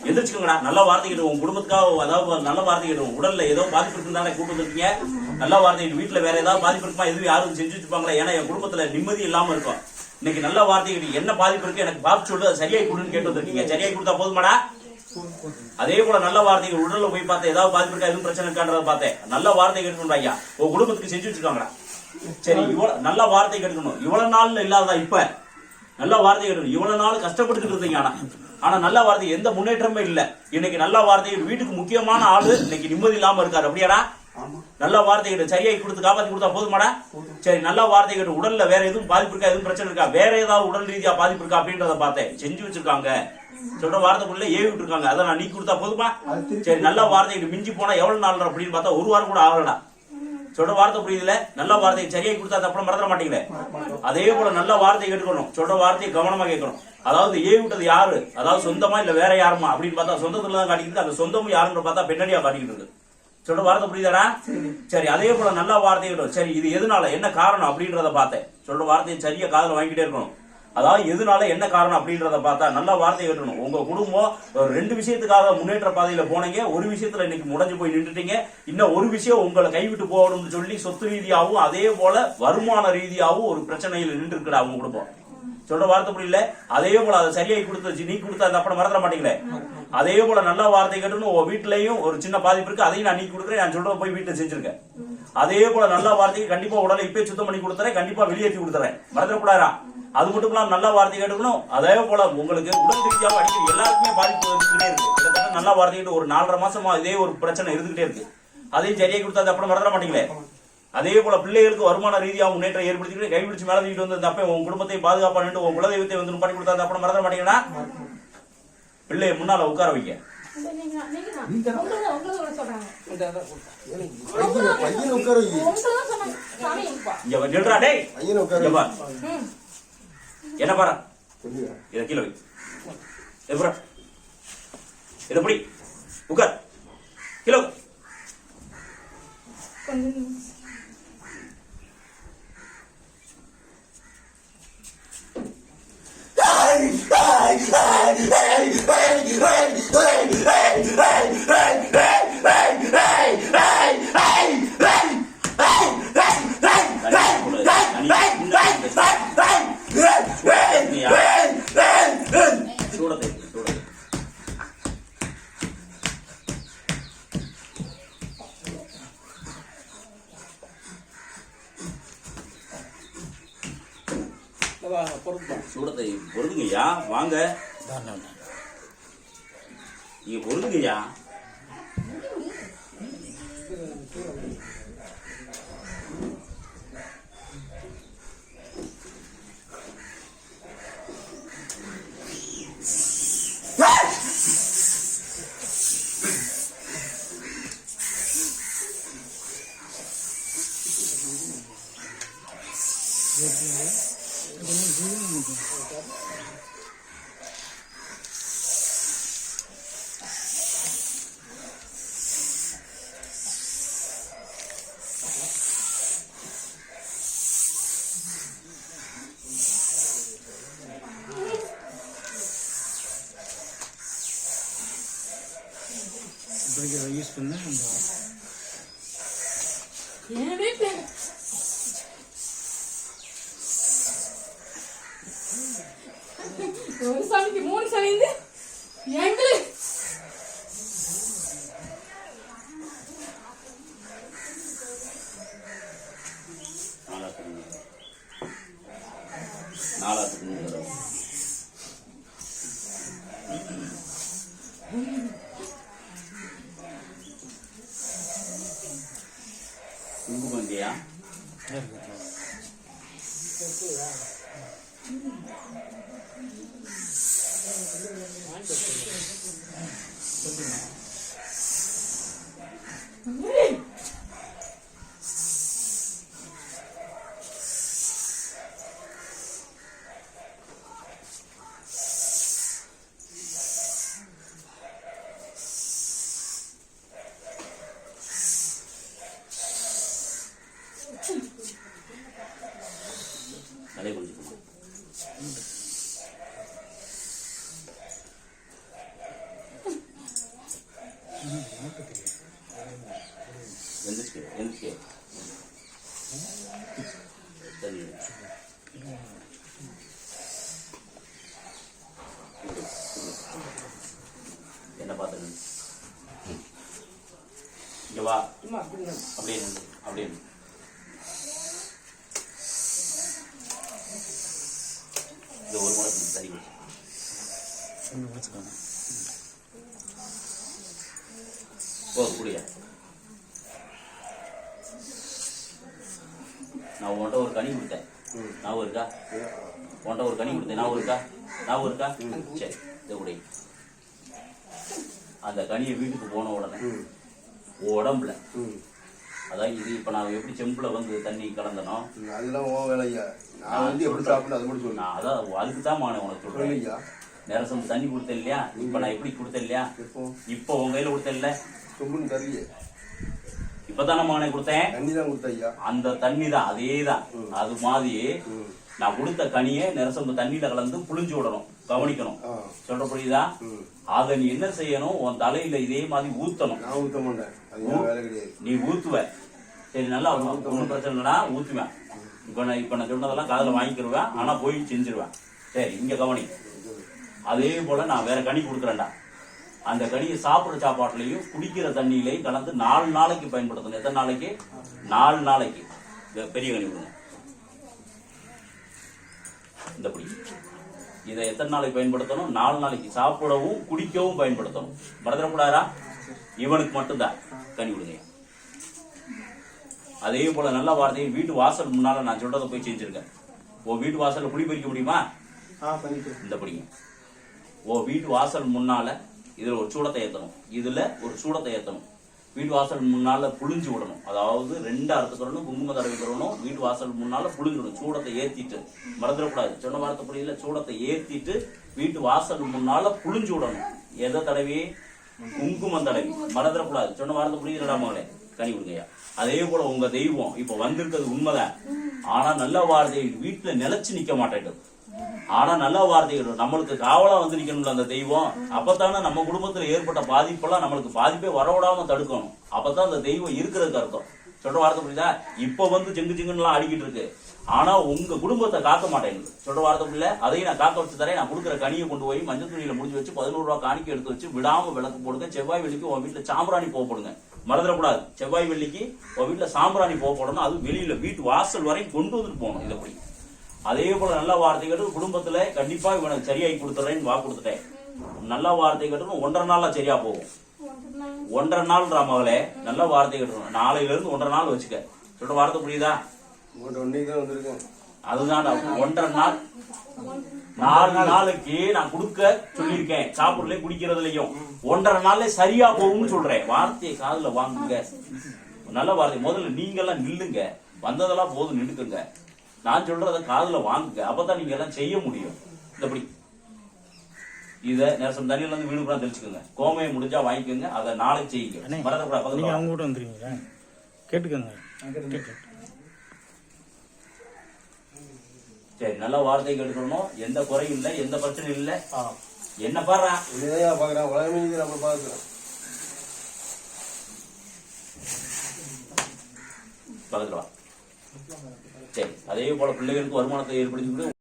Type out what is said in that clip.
எந்திரிச்சுக்கோங்கடா. நல்ல வார்த்தை கேட்டு உங்க குடும்பத்துக்காக, அதாவது நல்ல வார்த்தை கேட்டு உடல்ல ஏதோ பாதிப்பு இருக்குன்னு கூட்டு வந்துருக்கீங்க. நல்ல வார்த்தை வீட்டுல வேற ஏதாவது பாதிப்பு இருக்குமா, எதுவும் யாரும் செஞ்சு வச்சுப்பாங்களா? ஏன்னா என் குடும்பத்துல நிம்மதி இல்லாம இருக்கும். இன்னைக்கு நல்ல வார்த்தை கேட்டு என்ன பாதிப்பு இருக்கு எனக்கு பார்த்து சொல்லு, சரியாய் கொடுன்னு கேட்டு வந்திருக்கீங்க. சரியாய் கொடுத்தா போதுமாடா? அதே போல நல்ல வார்த்தைகள் உடல்ல போய் பார்த்தேன், ஏதாவது பாதிப்பு இருக்கா, எதுவும் பிரச்சனை இருக்கான்றத பார்த்தேன். நல்ல வார்த்தை கேட்கணும் ஐயா, உங்க குடும்பத்துக்கு செஞ்சு வச்சுக்காங்கடா. சரி, இவ்வளவு நல்ல வார்த்தை கேட்கணும். இவ்வளவு நாள் இல்லாததா இப்ப நல்ல வார்த்தை கேட்கணும். இவ்வளவு நாள் கஷ்டப்பட்டு இருந்தீங்க. ஆனா நல்ல வார்த்தை எந்த முன்னேற்றமே இல்ல. இன்னைக்கு நல்ல வார்த்தை வீட்டுக்கு முக்கியமான ஆளு இன்னைக்கு நிம்மதி இல்லாம இருக்காரு. அப்படியாடா? நல்ல வார்த்தை கேட்டு சரியாய் கொடுத்து காப்பாத்தி கொடுத்தா போதுமாடா? சரி, நல்ல வார்த்தை கேட்டு உடல்ல வேற எதுவும் பாதிப்பு இருக்கா, எதுவும் பிரச்சனை இருக்கா, வேற ஏதாவது உடல் ரீதியா பாதிப்பு இருக்கா அப்படின்றத பார்த்தேன். செஞ்சு வச்சிருக்காங்க. சொல்ற வார்த்தைக்குள்ள ஏவி விட்டு இருக்காங்க. அதை நான் நீ கொடுத்தா போதுமா? சரி, நல்ல வார்த்தை மிஞ்சி போனா எவ்வளவு நாள் அப்படின்னு பார்த்தா ஒரு வாரம் கூட ஆகலடா. சொல்ற வார்த்தை புரியுதுல? நல்ல வார்த்தையை சரியாய் கொடுத்தா அப்புறம் மறந்துட மாட்டீங்களே. அதே போல நல்ல வார்த்தை கேட்டுக்கணும். சொல்ற வார்த்தையை கவனமா கேட்கணும். அதாவது ஏவி விட்டது யாரு, அதாவது சொந்தமா இல்ல வேற யாருமா அப்படின்னு பார்த்தா சொந்தத்துல தான் காட்டிக்கிட்டு, அந்த சொந்தமும் யாருன்னு பார்த்தா பெண்ணடியா காட்டிக்கிட்டு இருக்கு. சொல்ற வார்த்தை புரியுதாடா? சரி, அதே போல நல்ல வார்த்தைகளும் சரி, இது எதனால என்ன காரணம் அப்படின்றத பார்த்தேன். சொல்ற வார்த்தையை சரியா காதுல வாங்கிட்டே இருக்கணும். அதாவது எதனால என்ன காரணம் அப்படின்றத பார்த்தா நல்ல வார்த்தை கேட்கணும். உங்க குடும்பம் ரெண்டு விஷயத்துக்காக முன்னேற்ற பாதையில போனீங்க. ஒரு விஷயத்துல இன்னைக்கு முடஞ்சு போய் நின்றுட்டீங்க. இன்னும் ஒரு விஷயம் உங்களை கைவிட்டு போகணும்னு சொல்லி சொத்து ரீதியாகவும் அதே போல வருமான ரீதியாகவும் ஒரு பிரச்சனையில் நின்று இருக்குடா உங்க குடும்பம். சொல்ற வார்த்தை புரியல? அதே போல அதை சரியாய் கொடுத்து நீ கொடுத்தா அந்த அப்புறம் மறந்துட மாட்டீங்களே. அதே போல நல்ல வார்த்தை கேட்டுன்னு உங்க வீட்லயும் ஒரு சின்ன பாதிப்பு இருக்கு, அதையும் நான் நீ கொடுக்குறேன். நான் சொல்றத போய் வீட்டுல செஞ்சிருக்கேன். அதே போல நல்ல வார்த்தைக்கு கண்டிப்பா உடலை இப்பே சுத்தம் பண்ணி கொடுத்துறேன், கண்டிப்பா வெளியேற்றி கொடுத்துறேன். மறந்துடக்கூடாதா? அது மட்டும் இல்லாம நல்ல வார்த்தை கேட்டுக்கணும். அதே போல உங்களுக்கு உடல் ரீதியாக அடிக்கடி எல்லாருக்குமே பாதிப்பு வந்துகிட்டே இருக்கு. கிட்டத்தட்ட நல்ல வார்த்தை கேட்டு ஒரு 4.5 மாசமா இதே ஒரு பிரச்சனை இருந்துகிட்டே இருக்கு. அதையும் சரியாய் கொடுத்தா அப்புறம் மறந்துட மாட்டீங்களே. அதே போல பிள்ளைகளுக்கு வருமான ரீதியாக முன்னேற்றம் ஏற்படுத்திட்டு கைபிடிச்சு மேல தூக்கிட்டு வந்து அப்ப உங்க குடும்பத்தை பாதுகாப்பான்னு உங்க குலதெய்வத்தை வந்து பண்ணி கொடுத்தா அப்புறம் மறந்துட மாட்டீங்கன்னா பிள்ளைய முன்னால உட்கார வைக்க. என்ன பாரு, இத கீழே வை, இத புடி, உட்கார், கீழே சூடத்தை பொருதுங்கய்யா. வாங்க, நீங்க பொருதுங்கய்யா. யூஸ் பண்ண ஒரு சாமிக்கு 3 சாமிந்து எங்களுக்கு குங்குமங்கயா அதே கொஞ்சம் அப்படியே நில்லு, அப்படியே நில்லு. இது ஒரு முறை சரி கூடிய நான் உன்கிட்ட ஒரு கனி கொடுத்தேன், ஞாபகம் இருக்கா? உன்கிட்ட ஒரு கனி கொடுத்தேன், ஞாபகம் இருக்கா? சரி, இதை கூட அந்த கனியை வீட்டுக்கு போன உடனே உடம்புல, அதான் இது இப்ப நான் எப்படி செம்புல வந்து தண்ணி கலந்தனோ அதெல்லாம் ஓ வேலையா, நான் வந்து எப்படி சாப்பிட அது மட்டும் நான் அதான் அதுக்கு தான் உனக்கு சொல்றேன். நிறசம் தண்ணி கொடுத்தேன் இல்லையா, இப்ப நான் எப்படி கொடுத்தேன் இல்லையா, இப்ப உங்க கையில கொடுத்தேன் இல்ல, சொம்புன்னு தரலையே, இப்பதானே மானை கொடுத்தேன், தண்ணி தான் கொடுத்தையா, அந்த தண்ணி தான், அதேதான். அது மாதிரி நான் கொடுத்த கனியை நிறசம்பு தண்ணியில கலந்து புளிஞ்சு விடணும், கவனிக்கணும். சொல்ற புரியுதா? அத நீ என்ன செய்யணும், உன் தலையில இதே மாதிரி ஊத்தணும். நான் ஊத்த மாட்டேன், அது வேலை கிடையாது. நீ ஊத்துவ, சரி, நல்லா ஒன்றும் பிரச்சனை இல்லைனா ஊத்துவேன். இப்ப நான் சொன்னதெல்லாம் காதுல வாங்கிக்கிருவேன், ஆனா போய் செஞ்சிருவேன். சரி, இங்க கவனி. அதே போல நான் வேற கனி கொடுக்குறேன்டா. அந்த கனியை சாப்பிடுற சாப்பாட்டுலயும் குடிக்கிற தண்ணியிலையும் கலந்து 4 நாளைக்கு பயன்படுத்தணும். எத்தனை நாளைக்கு? 4 நாளைக்கு. பெரிய கனி கொடுங்க, இந்த பிடி. இதை எத்தனை நாளைக்கு பயன்படுத்தணும்? 4 நாளைக்கு. சாப்பிடவும் குடிக்கவும் பயன்படுத்தணும். மறந்துடக்கூடாதா? இவனுக்கு மட்டும்தான் கனி கொடுங்க. அதே போல நல்ல வார்த்தையை வீட்டு வாசல் முன்னால நான் சொல்றதை போய் செஞ்சிருக்கேன். ஓ வீட்டு வாசல்ல புளி பறிக்க முடியுமா? இந்த பிடிங்க. ஓ வீட்டு வாசல் முன்னால இதுல ஒரு சூடத்தை ஏத்தணும், இதுல ஒரு சூடத்தை ஏத்தணும். வீட்டு வாசல் முன்னால புளிஞ்சு விடணும். அதாவது 2 அறுத்துக்கிறணும், குங்கும தடவை தரணும். வீட்டு வாசல் முன்னால புளிஞ்சிடணும், சூடத்தை ஏத்திட்டு. மறந்துடக்கூடாது, சொன்ன வார்த்தை புரியல. சூடத்தை ஏத்திட்டு வீட்டு வாசல் முன்னால புளிஞ்சு விடணும். எதை தடவி? குங்குமம் தடவி. மறந்துடக்கூடாது, சொன்ன வார்த்தை புரியுதுடா மகளே. கனி கொடுங்கய்யா. அதே போல உங்க தெய்வம் இப்ப வந்திருக்கிறது உண்மைதான். ஆனா நல்ல வார்த்தை வீட்டுல நிலைச்சு நிக்க மாட்டேங்குது. ஆனா நல்ல வார்த்தைகள் நம்மளுக்கு காவலா வந்து நிக்கணும்ல அந்த தெய்வம். அப்பத்தானே நம்ம குடும்பத்துல ஏற்பட்ட பாதிப்பெல்லாம் நம்மளுக்கு பாதிப்பே வரவிடாம தடுக்கணும். அப்பதான் அந்த தெய்வம் இருக்கிறதுக்கு அர்த்தம். சொல்ற வார்த்தை புரியுதா? இப்ப வந்து ஜெங்கு ஜெங்குன்னு அடிக்கிட்டு இருக்கு, ஆனா உங்க குடும்பத்தை காக்க மாட்டேங்குது. சொல்ற வார்த்தை புரியல? அதையும் நான் காக்க வச்சு தரேன். நான் கொடுக்குற கனியை கொண்டு போய் மஞ்சள் துணியில முடிஞ்சு வச்சு 11 ரூபா காணிக்கை எடுத்து வச்சு விடாம விளக்கு போடுங்க. செவ்வாய் வெள்ளிக்கு உன் வீட்டுல சாம்பிராணி போடுங்க. மறந்துடக்கூடாது, செவ்வாய் வெள்ளிக்கு உன் வீட்டுல சாம்பிராணி போடணும். அது வெளியில வீட்டு வாசல் வரை கொண்டு வந்துட்டு போகணும். இதை படி. அதே போல நல்ல வார்த்தை கேட்டு குடும்பத்துல கண்டிப்பா இவனுக்கு சரியாகி கொடுத்துறேன்னு வாக்கு கொடுத்துட்டேன். நல்ல வார்த்தை கேட்டு 1.5 நாள்ல சரியா போகும். 1.5 நாள் மகளே, நல்ல வார்த்தை கேட்டு நாளையில இருந்து 1.5 நாள் வச்சுக்க. சொல்ற வார்த்தை புரியுதா? அதுதான் 1.5 நாள். 4 நாளைக்கு நான் கொடுக்க சொல்லியிருக்கேன். சாப்பிடல குடிக்கிறதுலயும் 1.5 நாள்ல சரியா போகும்னு சொல்றேன். வார்த்தையை காதுல வாங்குங்க. நல்ல வார்த்தை. முதல்ல நீங்க எல்லாம் நில்லுங்க, வந்ததெல்லாம் போதும் நின்றுக்குங்க. நான் சொல்றத காதுல வாங்குங்க, அப்பதான் நீங்க எல்லாம் செய்ய முடியும். இந்தபடி இத நேரம் தண்ணியில இருந்து வீடு கூட தெளிச்சுக்கோங்க. கோமையை முடிஞ்சா வாங்கிக்கோங்க, அதை நாளைக்கு செய்யுங்க. மறந்துடக்கூடாது. நீங்க அவங்க கூட வந்துருக்கீங்க, கேட்டுக்கோங்க. சரி, நல்ல வார்த்தை கேட்டுக்கணும். எந்த குறையும் இல்லை, எந்த பிரச்சனையும் இல்லை. என்ன பாரு பக்கத்துல வா. சரி, அதே போல பிள்ளைகளுக்கு வருமானத்தை ஏற்படுத்தி